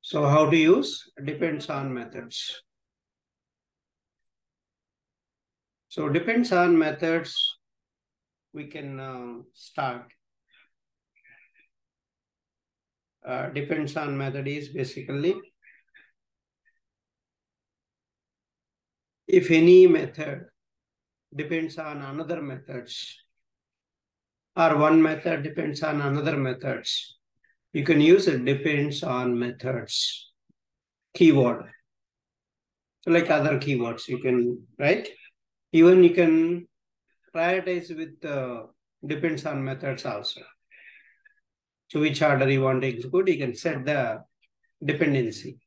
So how to use depends on methods. So depends on methods, we can start. Depends on method is basically if any method depends on another methods or one method depends on another methods, you can use it depends on methods keyword. So like other keywords you can, right? Even you can prioritize with depends on methods also. So which order you want to execute, you can set the dependency.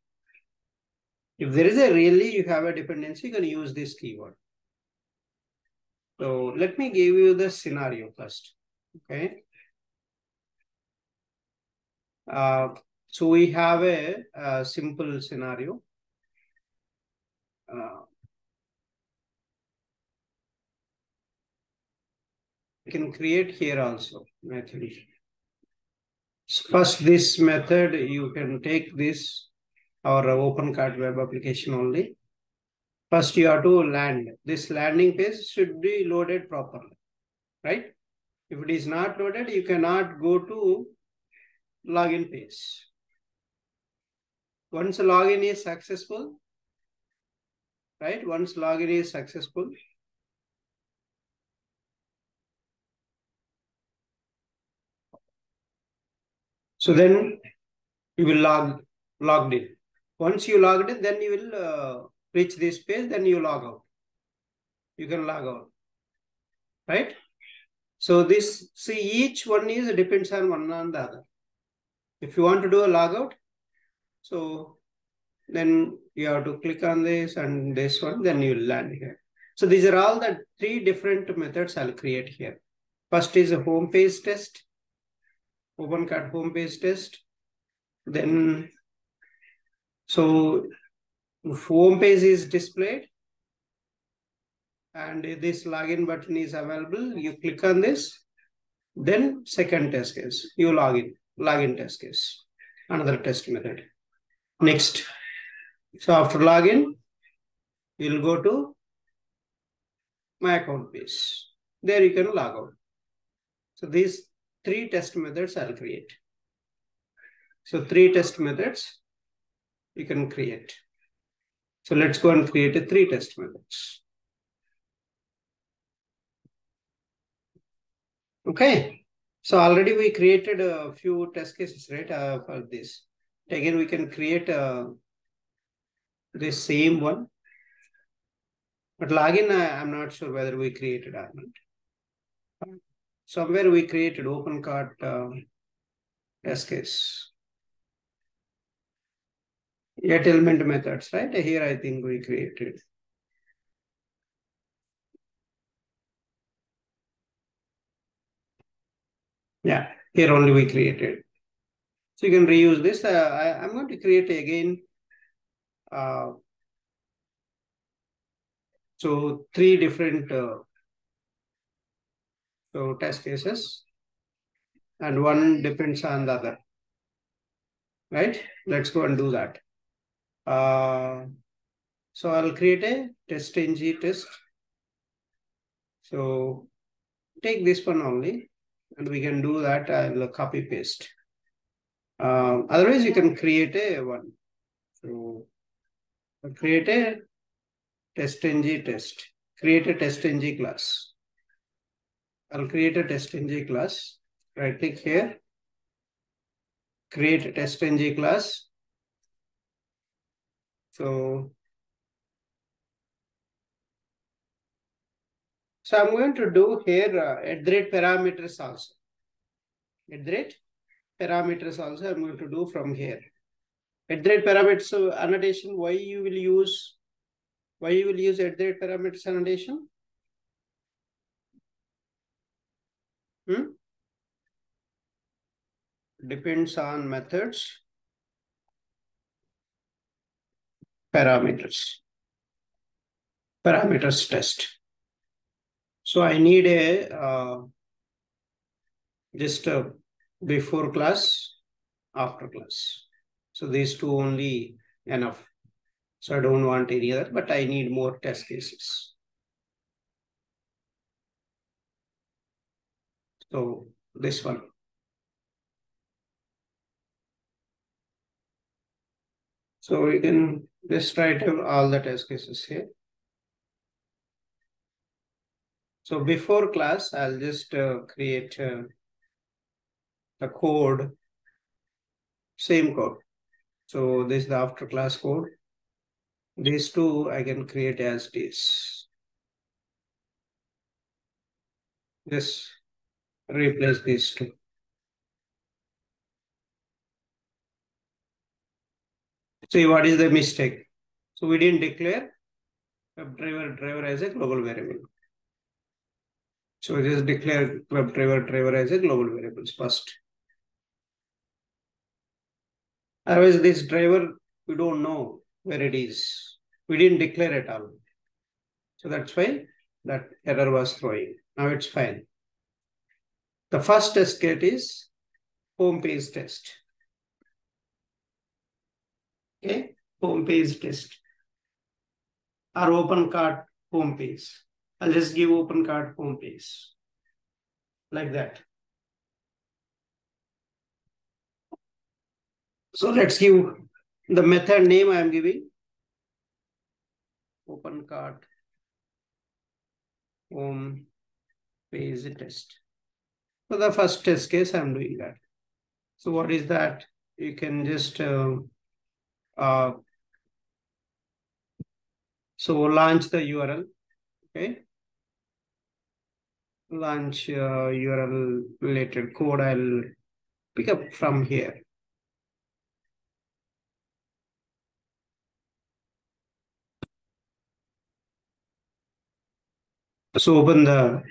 If there is a really, you have a dependency, you can use this keyword. So let me give you the scenario first, okay? So we have a simple scenario. You can create here also method. First, this method, you can take this our OpenCart web application only. First, you have to land. This landing page should be loaded properly, right? If it is not loaded, you cannot go to login page. Once login is successful, right? Once login is successful, so then you will logged in. Once you logged in, then you will reach this page, then you log out. You can log out, right? So this, see, each one is depends on one on the other. If you want to do a logout, so then you have to click on this and this one, then you will land here. So these are all the three different methods I'll create here. First is a home page test, OpenCart home page test. Then, so if home page is displayed and this login button is available, you click on this. Then second test case, you login test case, another test method. Next, so after login, you'll go to my account page. There you can log out. So these three test methods I'll create. So three test methods you can create. So let's go and create a three test methods. Okay. So already we created a few test cases, right, for this. Again, we can create this same one. But login, I'm not sure whether we created or not. Somewhere we created OpenCart test case. 8 element methods, right? Here I think we created. Yeah, here only we created. So you can reuse this. I'm going to create again. So three different so test cases, and one depends on the other. Right? Let's go and do that. So I'll create a testNG test. So take this one only, and we can do that. I'll copy paste. Otherwise, you can create a one. So I'll create a testNG test. Create a testNG class. I'll create a testNG class. Right click here. Create a testNG class. So I'm going to do here @parameters also. @parameters also I'm going to do from here. @parameters annotation. Why you will use @parameters annotation? Depends on methods. Parameters test. So I need a just a before class, after class. So these two only enough. So I don't want any other, but I need more test cases. So this one. So we can just write all the test cases here. So before class, I'll just create the code, same code. So this is the after class code. These two I can create as this. Just replace these two. See what is the mistake? So we didn't declare WebDriver as a global variable. So just declare WebDriver as a global variables first. Otherwise, this driver, we don't know where it is. We didn't declare it all. So that's why that error was throwing. Now it's fine. The first test case is home page test. Okay, home page test or open cart home page. I'll just give open cart home page like that. So let's give the method name I am giving open cart home page test. For the first test case, I'm doing that. So what is that? You can just uh, so launch the URL. Okay, launch URL related code. I'll pick up from here. So open the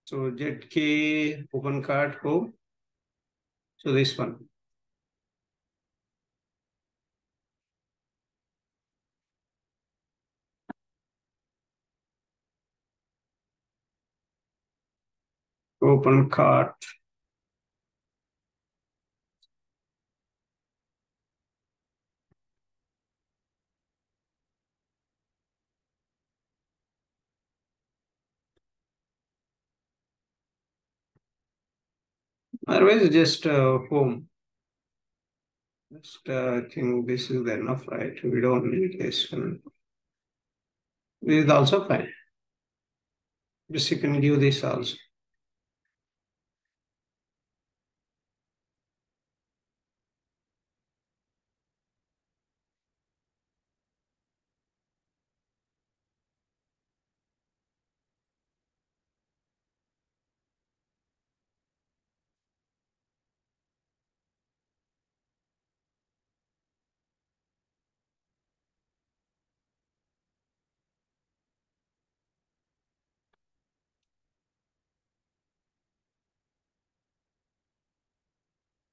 ZK open cart home. So this one. Open cart. Otherwise, just home. Just I think this is enough, right? We don't need this one. This is also fine. Just you can give this also.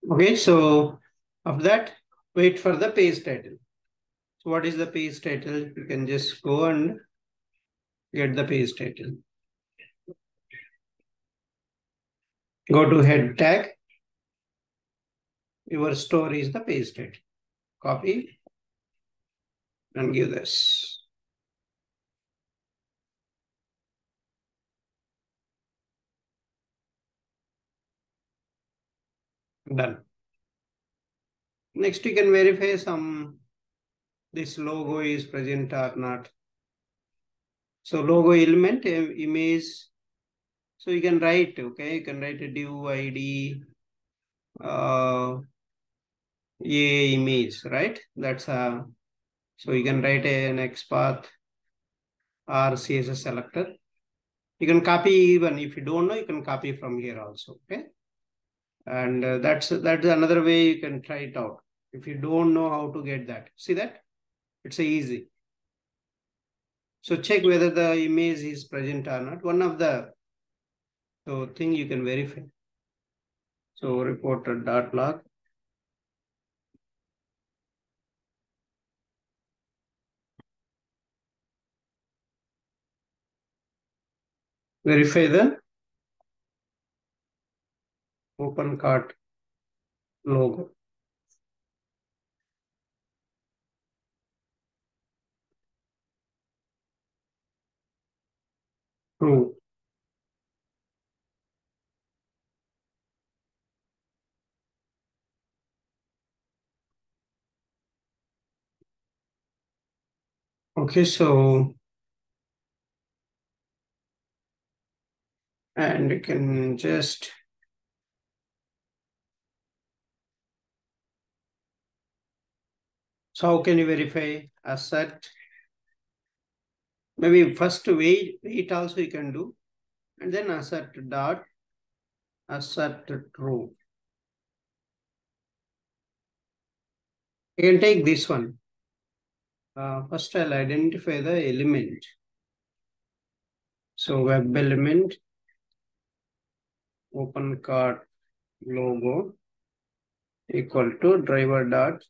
Okay, so of that, wait for the page title. So what is the page title? You can just go and get the page title. Go to head tag. Your store is the page title. Copy and give this. Done. Next, you can verify this logo is present or not. So logo element image. So you can write, okay, you can write a div ID a image, right? That's so you can write an XPath or CSS selector. You can copy even if you don't know, you can copy from here also, okay? And that's another way you can try it out. If you don't know how to get that, see that? It's easy. So check whether the image is present or not. One of the thing you can verify. So reporter.log. Verify the open cart logo. True. Okay, so and you can just so how can you verify asset? Maybe first wait also you can do, and then asset dot asset true. You can take this one. First I'll identify the element. So web element, open cart logo equal to driver dot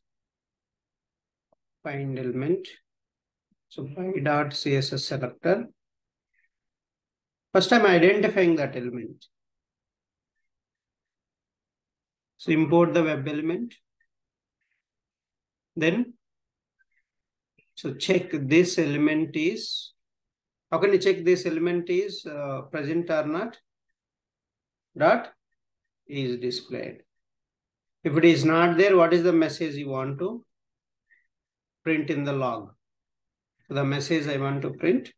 find element. So by dot CSS selector. First I'm identifying that element. So import the web element. Then, so check this element is, how can you check this element is present or not? Dot is displayed. If it is not there, what is the message you want to print in the log? So the message I want to print,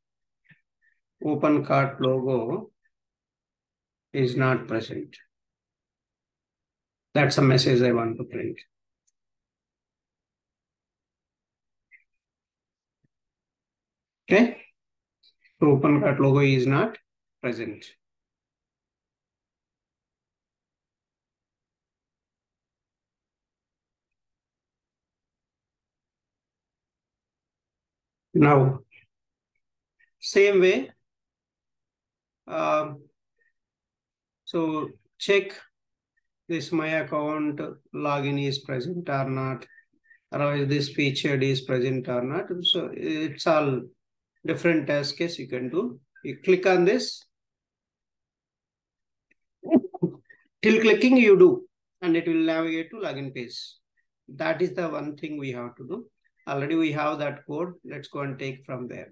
open cart logo is not present. That's a message I want to print. Okay. So open cart logo is not present. Now, same way, so check this my account login is present or not, or this featured is present or not. So it's all different test case you can do. You click on this. Till clicking you do, and it will navigate to login page. That is the one thing we have to do. Already we have that code. Let's go and take from there.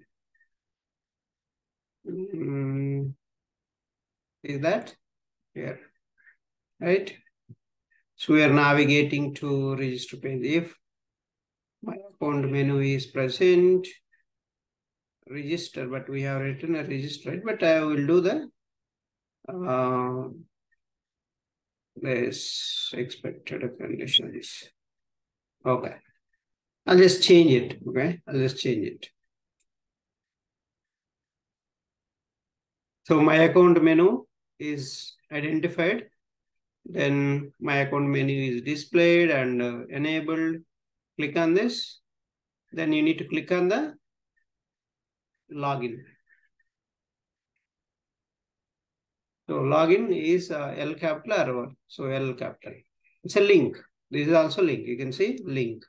Is that here? Right? So we are navigating to register page. If my account menu is present, register, but we have written a register, right? But I will do the this expected conditions. Okay. I'll just change it. Okay. I'll just change it. So my account menu is identified. Then my account menu is displayed and enabled. Click on this. Then you need to click on the login. So login is L capital or what? So L capital. It's a link. This is also link. You can see link.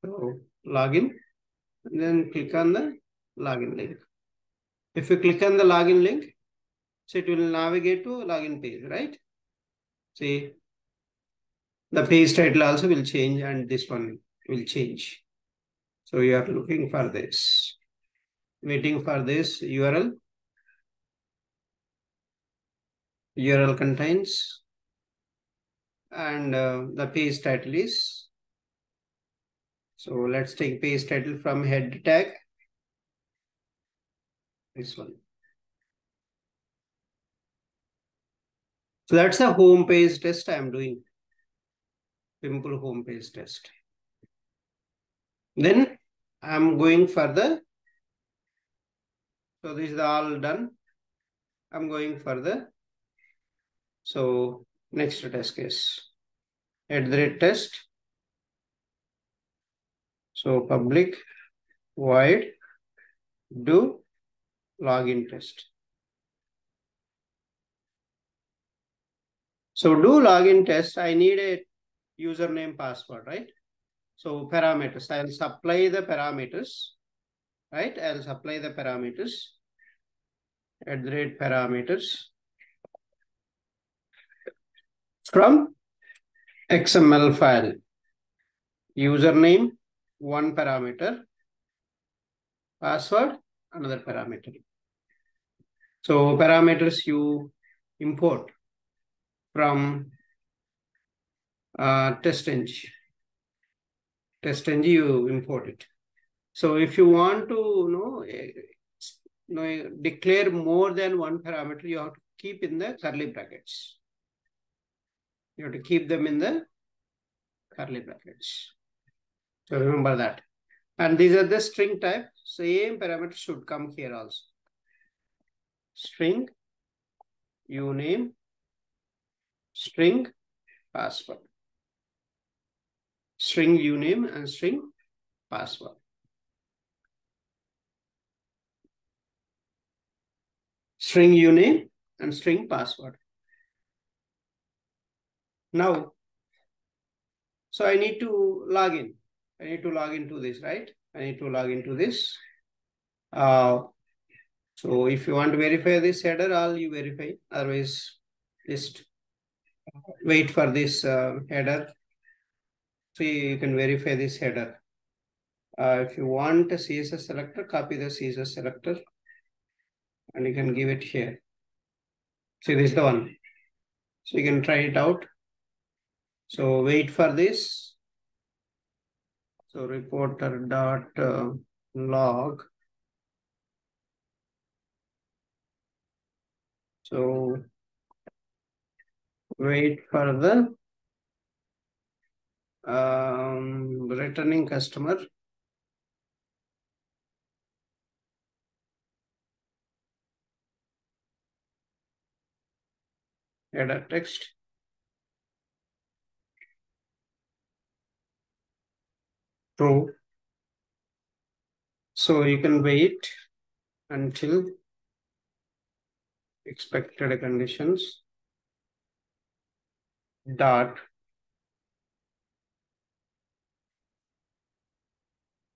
So login, and then click on the login link. If you click on the login link, so it will navigate to login page, right? See, the page title also will change and this one will change. So you are looking for this, waiting for this URL. URL contains, and the page title is, so let's take page title from head tag, this one. So that's a home page test I'm doing. Simple home page test. Then I'm going for the, so this is all done. I'm going for the, so next test case, @test. So public void do login test. So do login test, I need a username password, right? So parameters, I'll supply the parameters, right? I'll supply the parameters, @parameters. from XML file. Username, one parameter. Password, another parameter. So parameters you import from testng. testng you import it. So if you want to declare more than one parameter, you have to keep in the curly brackets. You have to keep them in the curly brackets. So remember that. And these are the string type. Same parameter should come here also. String, uname, string, password. String uname and string password. String uname and string password. Now, so I need to log in. I need to log into this, right? I need to log into this. So if you want to verify this header, all you verify. Otherwise, just wait for this header. So you can verify this header. If you want a CSS selector, copy the CSS selector and you can give it here. See, this is the one. So you can try it out. So wait for this. So reporter.log. So wait for the returning customer. Header text. True. So you can wait until expected conditions dot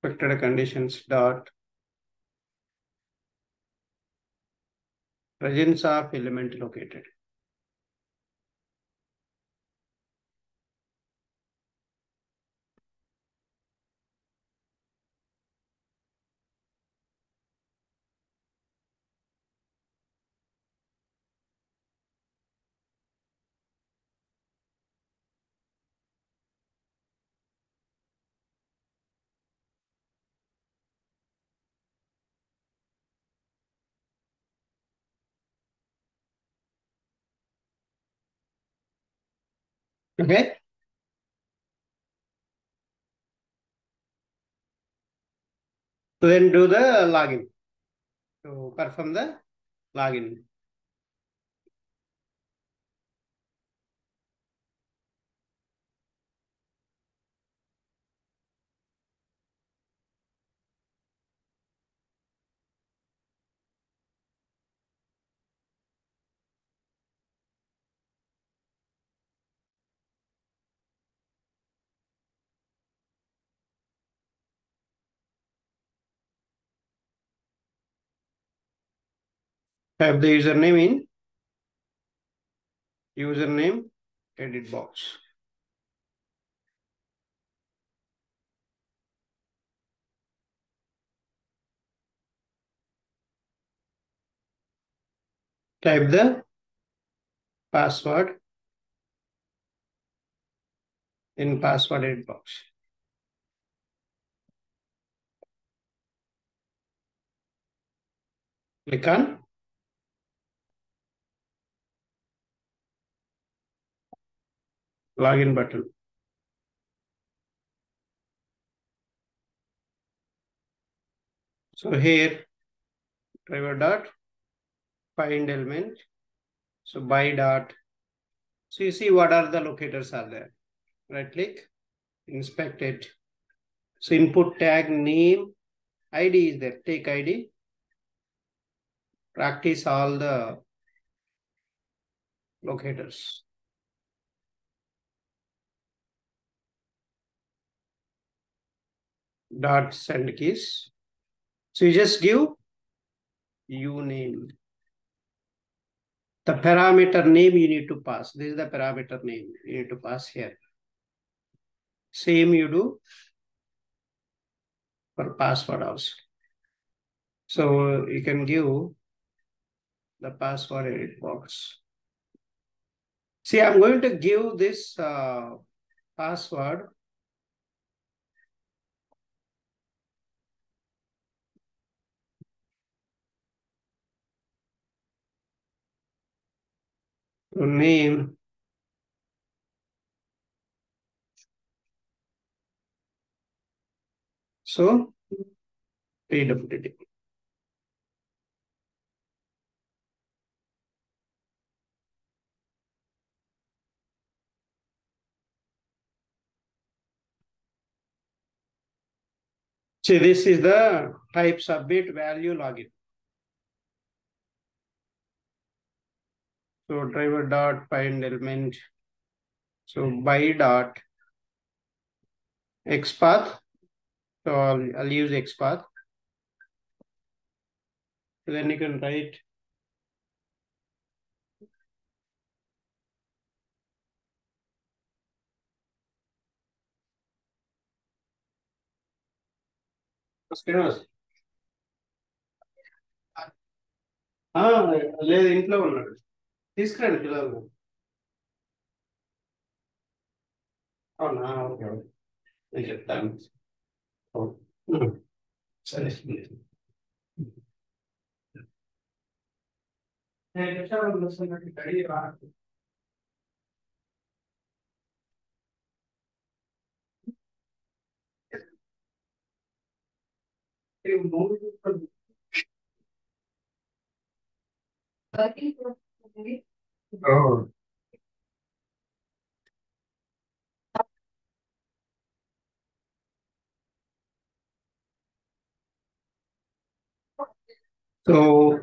expected conditions dot presence of element located. Okay. So then do the login. So perform the login. Type the username in username edit box. Type the password in password edit box. Click on login button. So here driver dot find element. So by dot. So you see what are the locators are there. Right click, inspect it. So input tag name, ID is there. Take ID. Practice all the locators. Dot send keys. So you just give uname. The parameter name you need to pass. This is the parameter name you need to pass here. Same you do for password also. So you can give the password edit box. See, I'm going to give this password. Name. So, PWD. See, this is the type submit value login. So driver dot find element. So by dot xpath. So I'll use xpath. So then you can write లేదు ఇంట్లో ఉన్నాడు తీసుకురండి పిల్లలు అవునా okay okay నేను చెప్తాను సరే నేను చెప్తాను వస్తున్నట్టు కడిగి రా Oh. So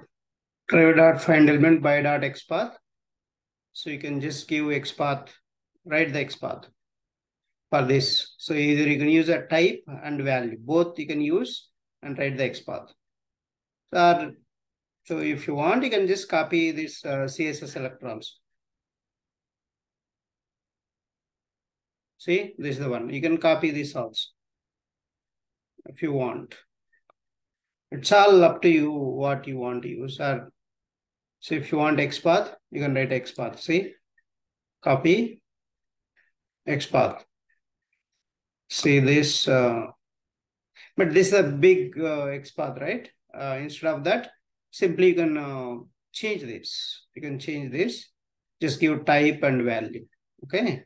driver dot find element by dot xpath. So you can just give xpath, write the xpath for this. So either you can use a type and value, both you can use and write the xpath. So if you want, you can just copy this CSS electrons. See, this is the one. You can copy this also if you want. It's all up to you what you want to use. Or so if you want XPath, you can write XPath. See, copy XPath. See this, but this is a big XPath, right? Instead of that, simply you can change this. You can change this. Just give type and value. Okay,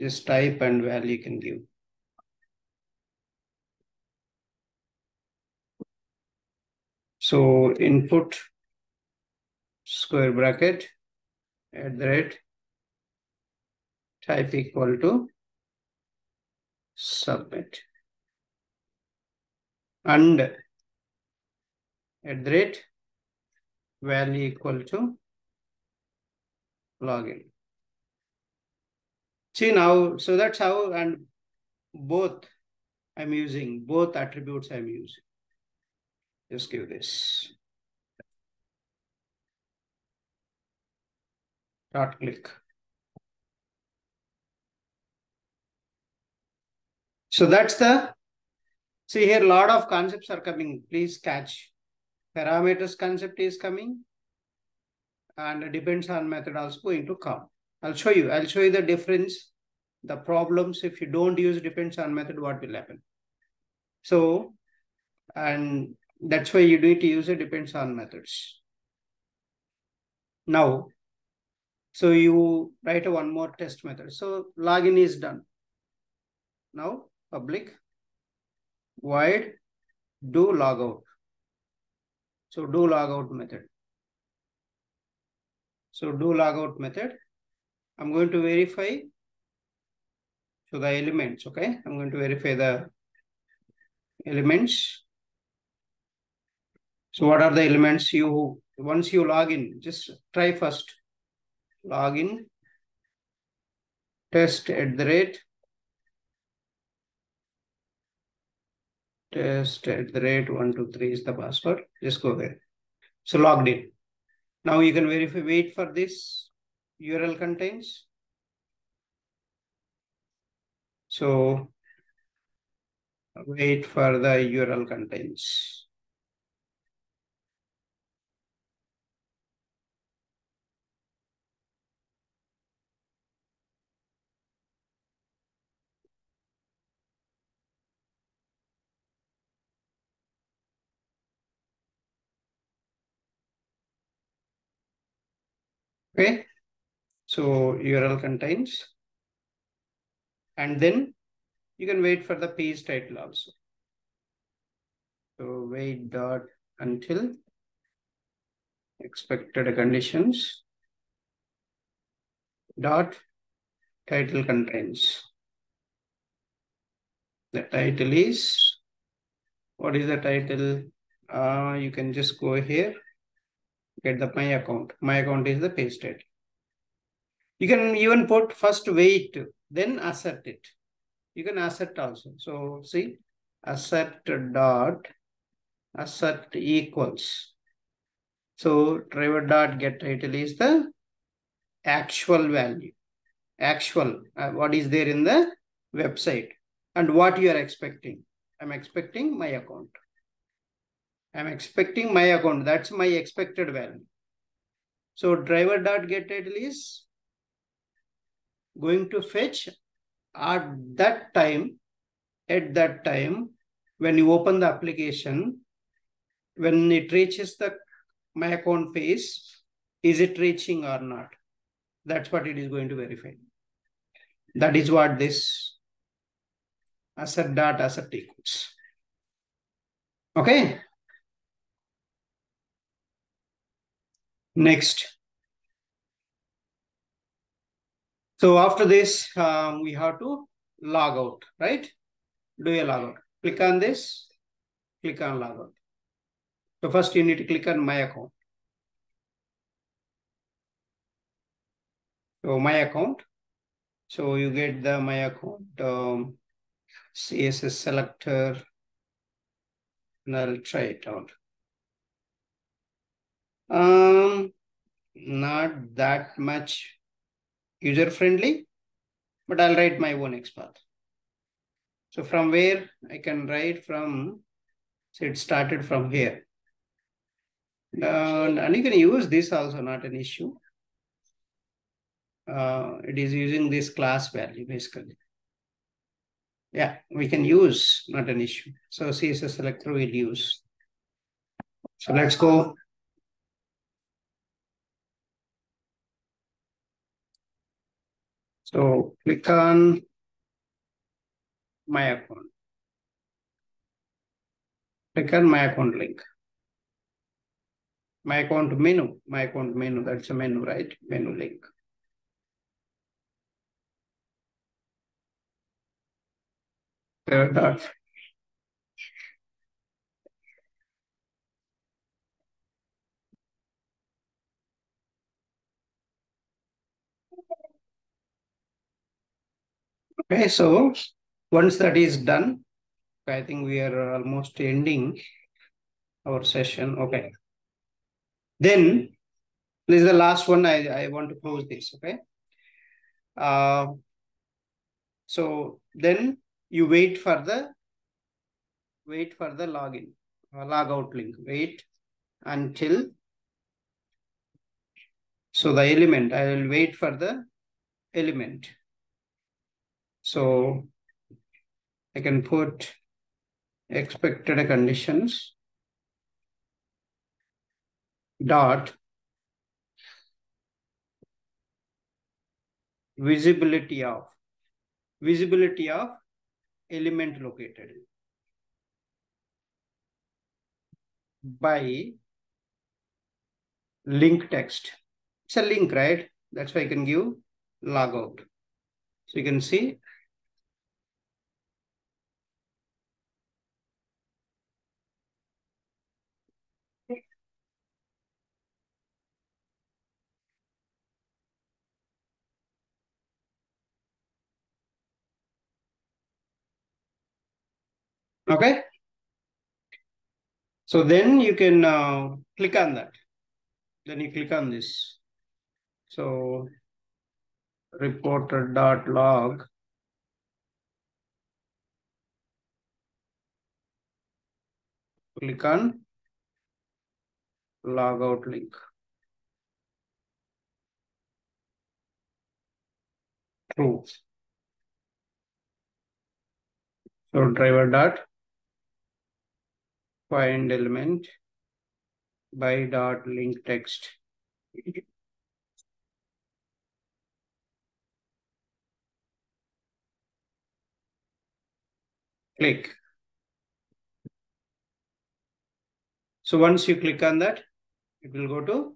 just type and value you can give. So input square bracket @ type equal to submit and @value equal to login. See now, so that's how, and both I'm using, both attributes I'm using. Just give this. Dot click. So that's the, see here, a lot of concepts are coming. Please catch. Parameters concept is coming and depends on method also going to come. I'll show you the difference, the problems. If you don't use depends on method, what will happen? So, and that's why you need to use it depends on methods. Now, so you write one more test method. So login is done. Now public void do logout. So do logout method. So do logout method. I'm going to verify. So the elements, okay? I'm going to verify the elements. So what are the elements once you log in, just try first. Login, test @123 is the password. Just go there. So logged in. Now you can verify, wait for this URL contains. So wait for the URL contains. Okay. So URL contains. And then you can wait for the page title also. So wait dot until expected conditions dot title contains. The title is, what is the title? You can just go here, get the my account. My account is the page title. You can even put first wait, then assert it. You can assert also. So see, assert dot assert equals. So driver dot get title is the actual value. Actual, what is there in the website and what you are expecting. I'm expecting my account. I'm expecting my account. That's my expected value. So driver dot get title is going to fetch at that time, when you open the application, when it reaches the my account page, is it reaching or not? That's what it is going to verify. That is what this assert dot assert equals. Okay. Next. So after this, we have to log out, right? Do a log out. Click on this, click on log out. So first you need to click on my account. So my account. So you get the my account CSS selector, and I'll try it out. Not that much user friendly, but I'll write my own XPath. So from where I can write from, so it started from here. And you can use this also, not an issue. It is using this class value basically. Yeah, we can use, not an issue. So CSS selector we'll use. So let's go. So click on my account. Click on my account link. My account menu, that's a menu, right? Menu link. Dot. Okay, so once that is done, I think we are almost ending our session. Okay. Then this is the last one. I want to close this. Okay. So then you wait for the login, logout link. Wait until, so the element, I will wait for the element. So I can put expected conditions dot visibility of element located by link text. It's a link, right? That's why I can give logout. So you can see. Okay. So then you can click on that. Then you click on this. So reporter.log. Click on logout link. True. So driver dot find element by dot link text. Click. So once you click on that, it will go to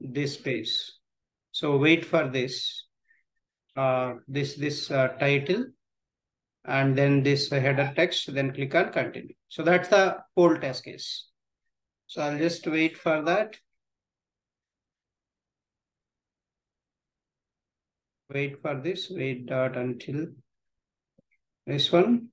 this page. So wait for this, title, and then this header text, then click on continue. So that's the whole test case. So I'll just wait for that. Wait for this, wait dot until this one.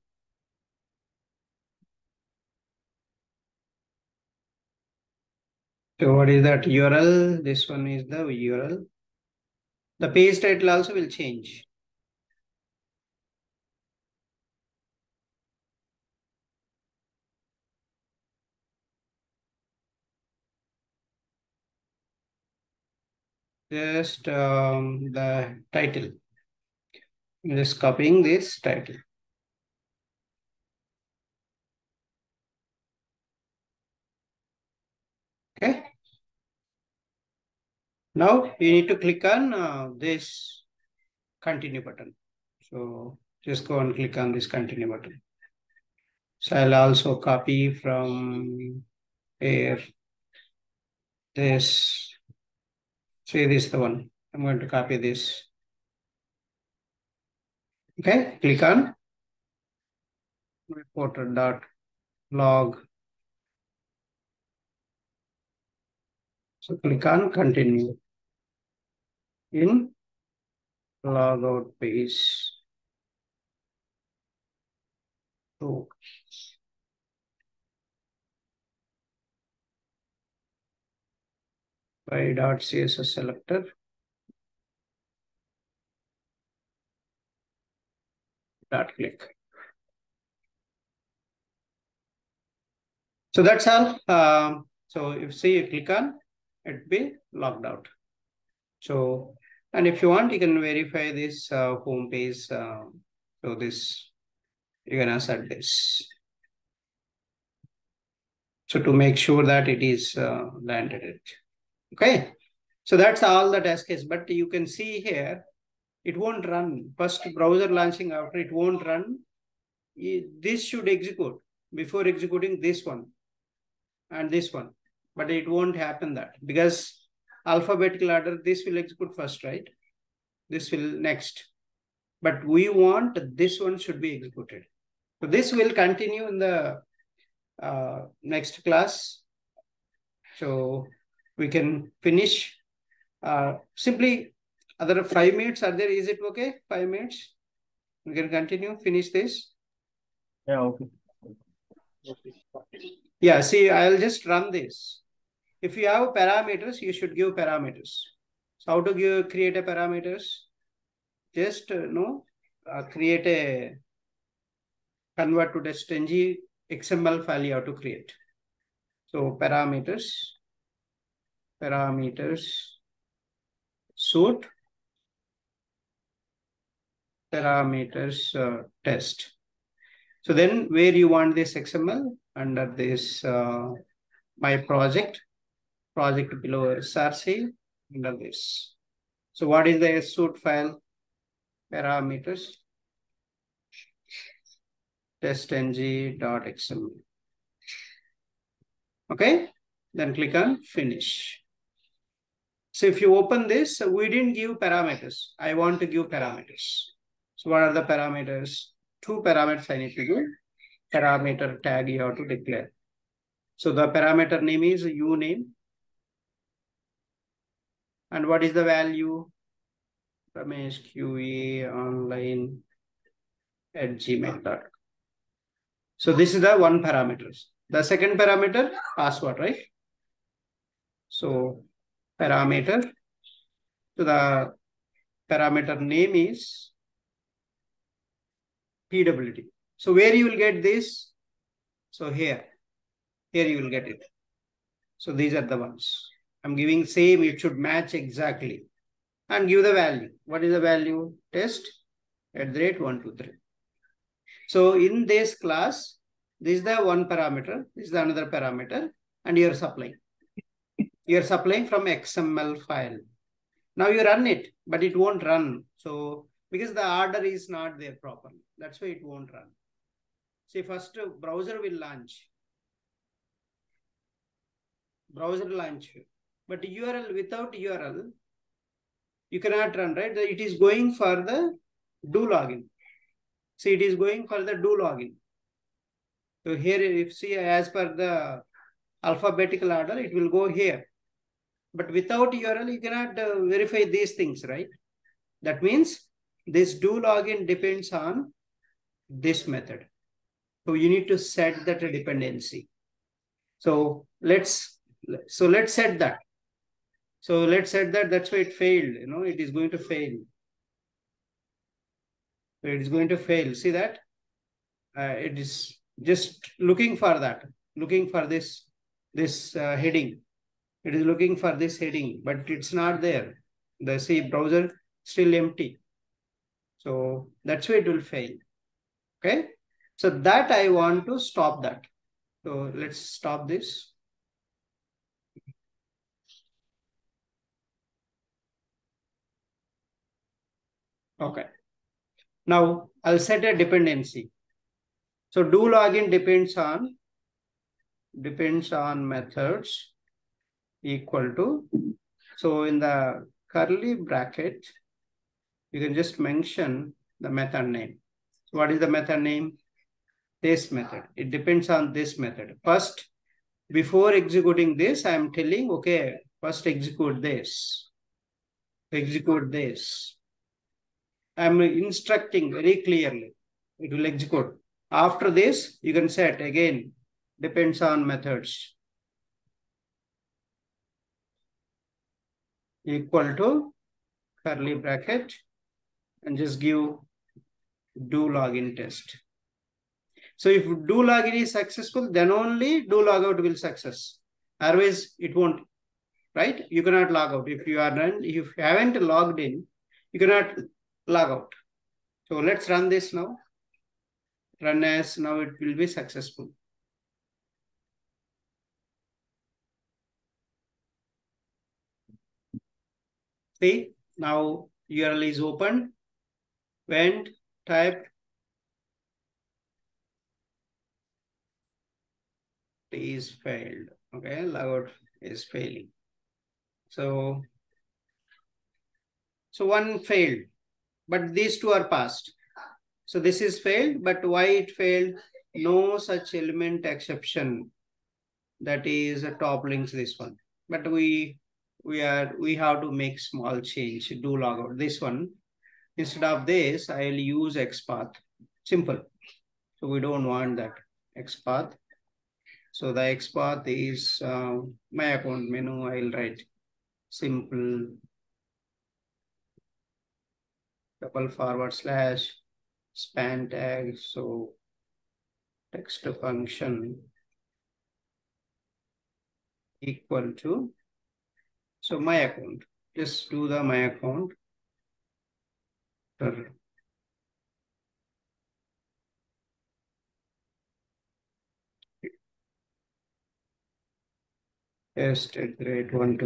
So what is that URL? This one is the URL. The page title also will change. Just the title. I'm just copying this title. Okay. Now you need to click on this continue button. So just go and click on this continue button. So I'll also copy from here this. Say this is the one. I'm going to copy this. Okay, click on reporter.log. So click on continue in logout page. So by .css selector. Dot click. So that's all. So if say you click on, it be logged out. So, and if you want, you can verify this home page. So this, you're gonna set this. So to make sure that it is landed it. Okay. So that's all the test case, but you can see here, it won't run. First browser launching after it won't run. This should execute before executing this one and this one, but it won't happen that because alphabetical order, this will execute first, right? This will next, but we want this one should be executed. So this will continue in the next class. So we can finish simply other 5 minutes are there. Is it okay? 5 minutes. We can continue, finish this. Yeah, okay. Yeah, see, I'll just run this. If you have parameters, you should give parameters. So how to create a parameters? Just create a convert to testNG XML file you have to create. So parameters suit parameters test. So then where you want this XML under this my project below src under this. So what is the suit file? Parameters testNG.xml. Okay, then click on finish. So if you open this, we didn't give parameters. I want to give parameters. So what are the parameters? 2 parameters I need to give. Parameter tag you have to declare. So the parameter name is uname. And what is the value? Ramesh QA online at gmail.com. So this is the one parameter. The second parameter, password, right? So parameter. So the parameter name is PWT. So where you will get this? So here you will get it. So these are the ones. I'm giving same, it should match exactly. And give the value. What is the value? Test @123. So in this class, this is the one parameter, this is the another parameter, and you're supplying. You're supplying from XML file. Now you run it, but it won't run. So because the order is not there properly, that's why it won't run. See, first browser will launch. Browser launch, but URL, without URL, you cannot run, right? It is going for the do login. See, it is going for the do login. So here, if see, as per the alphabetical order, it will go here. But without URL, you cannot verify these things, right? That means this do login depends on this method. So you need to set that dependency. So let's set that. So let's set that. That's why it failed. You know, it is going to fail. So it is going to fail. See that? It is just looking for that. Looking for this heading. It is looking for this heading, but it's not there. The C browser still empty. So that's why it will fail. Okay. So that I want to stop that. So let's stop this. Okay. Now I'll set a dependency. So do login depends on methods equal to. So in the curly bracket, you can just mention the method name. So what is the method name? This method. It depends on this method. First, before executing this, I am telling, okay, first execute this. Execute this. I'm instructing very clearly. It will execute. After this, you can set again, depends on methods. Equal to curly bracket and just give do login test. So if do login is successful, then only do logout will success. Otherwise, it won't, right? You cannot log out. If you haven't logged in, you cannot log out. So let's run this now. Run as now it will be successful. See, now URL is open. Went, typed, is failed. Okay, logout is failing. So one failed, but these two are passed. So this is failed, but why it failed? No such element exception. That is a top links this one. But we have to make small change. Do logout this one. Instead of this, I'll use XPath. Simple. So we don't want that XPath. So the XPath is my account menu. I'll write simple // span tag. So text function equal to, so my account. Just do the my account. Test @123.